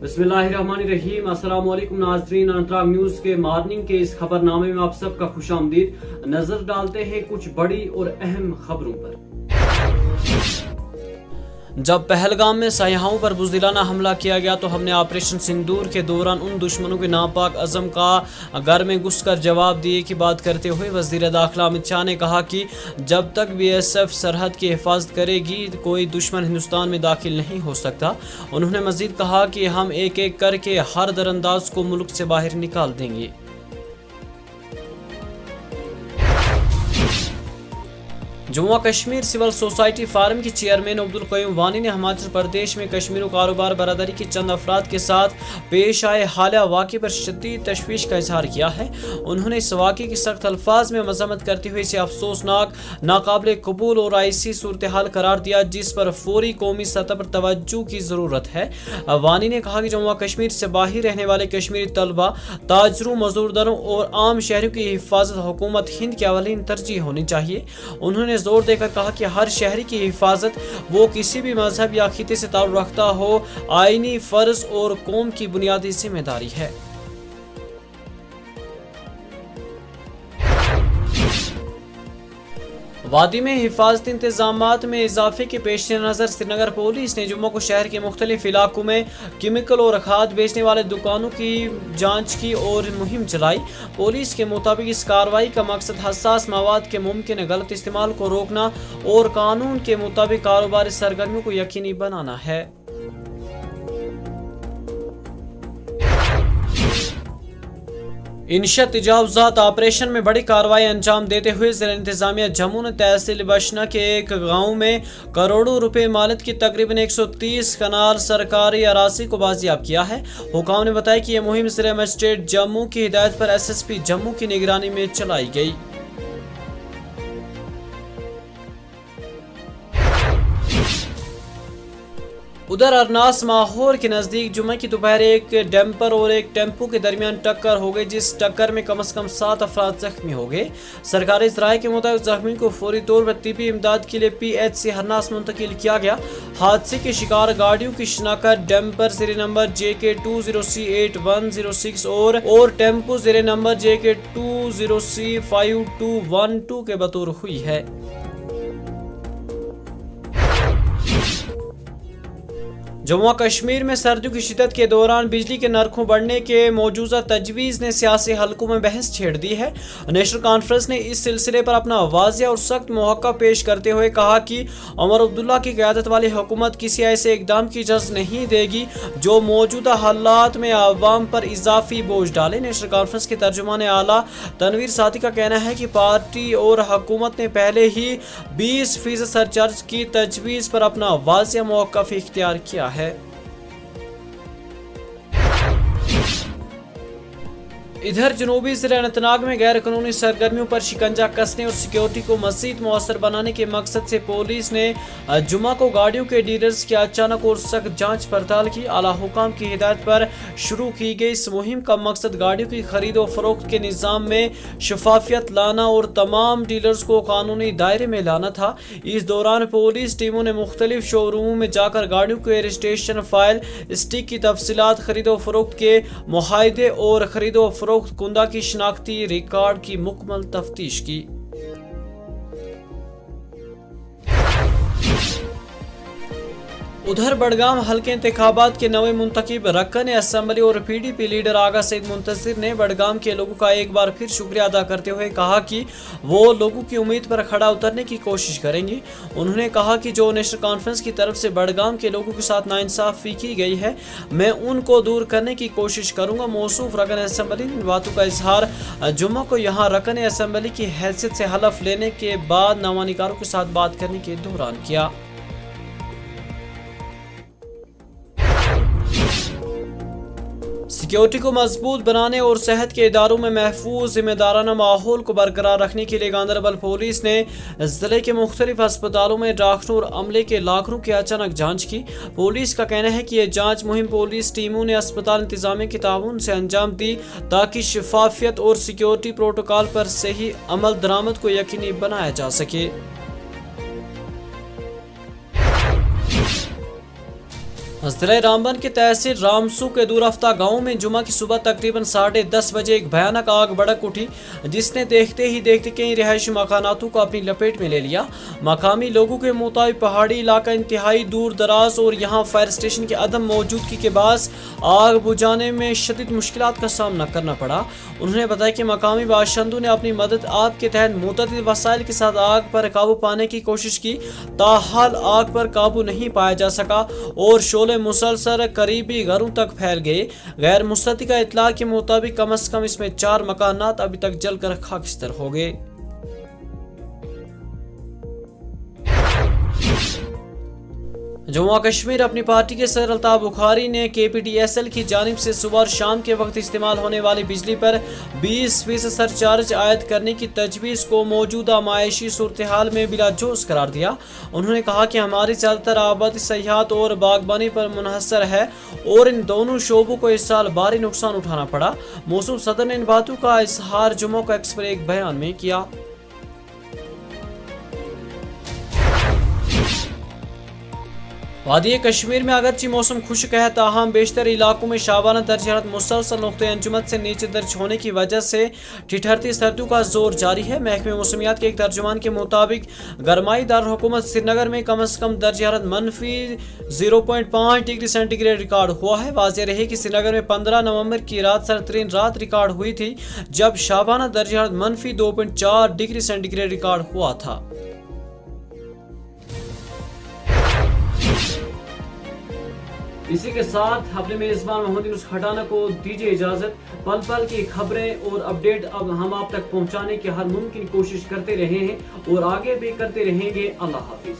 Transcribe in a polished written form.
बिस्मिल्लाहिर्रहमानिर्रहीम। अस्सलाम वालेकुम नाज़रीन, अनतराग न्यूज के मॉर्निंग के इस खबरनामे में आप सबका खुशामदीद। नजर डालते हैं कुछ बड़ी और अहम खबरों पर। जब पहलगाम में सयाहों पर बुज़दिलाना हमला किया गया तो हमने ऑपरेशन सिंदूर के दौरान उन दुश्मनों के नापाक अज़म का घर में घुसकर जवाब दिए की बात करते हुए वज़ीर दाखिला अमित शाह ने कहा कि जब तक BSF सरहद की हिफाजत करेगी कोई दुश्मन हिंदुस्तान में दाखिल नहीं हो सकता। उन्होंने मज़ीद कहा कि हम एक एक करके हर दरअंदाज को मुल्क से बाहर निकाल देंगे। Jammu Kashmir civil society forum की चेयरमैन अब्दुल क़य्यूम वानी ने हिमाचल प्रदेश में कश्मीर कारोबार बरादरी की चंद अफराद के साथ पेश आए हालिया वाक़े पर शदीद तशवीश का इजहार किया है। उन्होंने इस वाक़े की सख्त अल्फाज में मज़म्मत करते हुए इसे अफसोसनाक, नाकाबिल कबूल और ऐसी सूरत हाल करार दिया जिस पर फौरी कौमी सतह पर तवज्जो की ज़रूरत है। वानी ने कहा कि जम्मू कश्मीर से बाहर रहने वाले कश्मीरी तलबा, ताजरों, मजदूरों और आम शहरों की हिफाजत हुकूमत हिंद की अवलीन तरजीह होनी चाहिए। उन्होंने जोर देकर कहा कि हर शहरी की हिफाजत, वो किसी भी मजहब या खिते से ताल्लुक रखता हो, आईनी फर्ज और कौम की बुनियादी जिम्मेदारी है। वादी में हिफाजती इंतजामात में इजाफे के पेश नज़र श्रीनगर पुलिस ने जुम्मू को शहर के मुख्तलिफ इलाकों में केमिकल और खाद बेचने वाले दुकानों की जांच की और मुहिम चलाई। पुलिस के मुताबिक इस कार्रवाई का मकसद हसास मवाद के मुमकिन गलत इस्तेमाल को रोकना और कानून के मुताबिक कारोबारी सरगर्मियों को यकीनी बनाना है। इंशा तजावुज़ात ऑपरेशन में बड़ी कार्रवाई अंजाम देते हुए ज़िला इंतजामिया जम्मू ने तहसील बशना के एक गांव में करोड़ों रुपए मालियत की तकरीबन 130 कनाल सरकारी अराजी को बाजियाब किया है। हुकाम ने बताया कि यह मुहिम ज़िला मजिस्ट्रेट जम्मू की हिदायत पर SSP जम्मू की निगरानी में चलाई गई। उधर अरनास माहौर के नज़दीक जुम्मे की दोपहर एक डैम्पर और एक टेम्पो के दरमियान टक्कर हो गई, जिस टक्कर में कम से कम 7 अफराद जख्मी हो गए। सरकारी ज़राए के मुताबिक जख्मी को फौरी तौर पर तिब्बी इमदाद के लिए PHC हरनास मुंतकिल किया गया। हादसे के शिकार गाड़ियों की शिनाख्त डैम्पर ज़ेरे नंबर JK 20C8106 और टेम्पो ज़ेरे नंबर JK 20C5212 के बतौर हुई है। जम्मू कश्मीर में सर्दियों की शिद्दत के दौरान बिजली के नरखों बढ़ने के मौजूदा तजवीज़ ने सियासी हलकों में बहस छेड़ दी है। नेशनल कॉन्फ्रेंस ने इस सिलसिले पर अपना वाज़िया और सख्त मौक़ा पेश करते हुए कहा कि उमर अब्दुल्ला की क़यादत वाली हुकूमत किसी ऐसे इक़दाम की इजाज़त नहीं देगी जो मौजूदा हालात में आवाम पर इजाफी बोझ डाले। नेशनल कॉन्फ्रेंस के तर्जुमान आला तनवीर सादी का कहना है कि पार्टी और हुकूमत ने पहले ही 20% सरचार्ज की तजवीज़ पर अपना वाज़िया मौक़िफ़ इख्तियार किया है। इधर जनूबी ज़िला अनंतनाग में गैर कानूनी सरगर्मियों पर शिकंजा कसने और सिक्योरिटी को मज़ीद मौसर बनाने के मकसद से पुलिस ने जुम्मा को गाड़ियों के डीलर्स की अचानक और सख्त जांच पड़ताल की। आला हुकाम की हिदायत पर शुरू की गई इस मुहिम का मकसद गाड़ियों की खरीद और फरोख्त के निज़ाम में शफाफियत लाना और तमाम डीलर्स को कानूनी दायरे में लाना था। इस दौरान पुलिस टीमों ने मुख्तलिफ शोरूमों में जाकर गाड़ियों के रजिस्ट्रेशन फाइल, स्टिक की तफसीलात, खरीदो फरोख्त के मुआहदे और खरीदो फरोख्त कुंदा की शिनाख्ती रिकॉर्ड की मुकम्मल तफ्तीश की। उधर बडगाम हल्के इंतखाबात के नवे मुंतखब रक्कन असम्बली और PDP लीडर आगा सईद मुंतज़िर ने बडगाम के लोगों का एक बार फिर शुक्रिया अदा करते हुए कहा कि वो लोगों की उम्मीद पर खड़ा उतरने की कोशिश करेंगी। उन्होंने कहा कि जो नेशनल कॉन्फ्रेंस की तरफ से बडगाम के लोगों के साथ नाइंसाफ़ी की गई है, मैं उनको दूर करने की कोशिश करूँगा। मौसूफ रकन असम्बली ने इन बातों का इजहार जुम्मा को यहाँ रकन असम्बली की हैसियत से हलफ लेने के बाद नवानिकारों के साथ बात करने के दौरान किया। सिक्योरिटी को मजबूत बनाने और सेहत के इदारों में महफूज जिम्मेदाराना माहौल को बरकरार रखने के लिए गांधरबल पुलिस ने जिले के मुख्तलिफ अस्पतालों में डॉक्टरों और अमले के लाखों की अचानक जांच की। पुलिस का कहना है कि यह जांच मुहिम पुलिस टीमों ने अस्पताल इंतजामिया के ताउन से अंजाम दी ताकि शफाफियत और सिक्योरिटी प्रोटोकॉल पर सही अमल दरामद को यकीनी बनाया जा सके। जिले रामबन के तहसील रामसू के दूरफ्ता गांव में जुमा की सुबह तकरीबन 10:30 बजे एक भयानक आग भड़क उठी, जिसने देखते ही देखते कई रिहायशी मकानातों को अपनी लपेट में ले लिया। मकामी लोगों के मुताबिक पहाड़ी इलाका इंतहाई दूर दराज और यहां फायर स्टेशन की अदम मौजूदगी के बाद आग बुझाने में शदीद मुश्किलात का सामना करना पड़ा। उन्होंने बताया कि मकामी बाशिंदों ने अपनी मदद आप के तहत मुतअद्दिद वसाइल के साथ आग पर काबू पाने की कोशिश की, ताहाल आग पर काबू नहीं पाया जा सका और शोले मुसलसल करीबी घरों तक फैल गए। गैर मुस्ततिका इत्तला के मुताबिक कम से कम इसमें 4 मकानात अभी तक जलकर खाकिस्तर हो गए। जम्मू कश्मीर अपनी पार्टी के सदर अल्ताफ बुखारी ने KPDSL की जानिब से सुबह और शाम के वक्त इस्तेमाल होने वाली बिजली पर 20% सरचार्ज आयद करने की तजवीज़ को मौजूदा मायशी सूरत हाल में बिलाजोश करार दिया। उन्होंने कहा कि हमारी ज़्यादातर आबादी सयाहत और बागबानी पर मुनहसर है और इन दोनों शोबों को इस साल भारी नुकसान उठाना पड़ा। मौसूम सदर ने इन बातों का इजहार जम्मू का एक्स पर एक बयान में किया। वादी कश्मीर में अगरचे मौसम खुश्क है, ताहम बेशतर इलाकों में शाबाना दर्ज मुसलसल नुक़्ते अंजुमन से नीचे दर्ज होने की वजह से ठिठुरती सर्दियों का जोर जारी है। महकमे मौसमियात के एक तर्जुमान के मुताबिक गरमाई दारुल-हुकूमत श्रीनगर में कम से कम दर्ज हरारत -0.5 डिग्री सेंटीग्रेड रिकॉर्ड हुआ है। वाज़ेह रहे कि श्रीनगर में 15 नवंबर की रात सर्दतरीन रात रिकॉर्ड हुई थी, जब शाबाना दर्ज हरारत -2.4 डिग्री सेंटीग्रेड रिकॉर्ड हुआ था। इसी के साथ अपने मेजबान मोहम्मद यूनुस खटाना को दीजिए इजाजत। पल पल की खबरें और अपडेट अब हम आप तक पहुंचाने की हर मुमकिन कोशिश करते रहे हैं और आगे भी करते रहेंगे। अल्लाह हाफिज।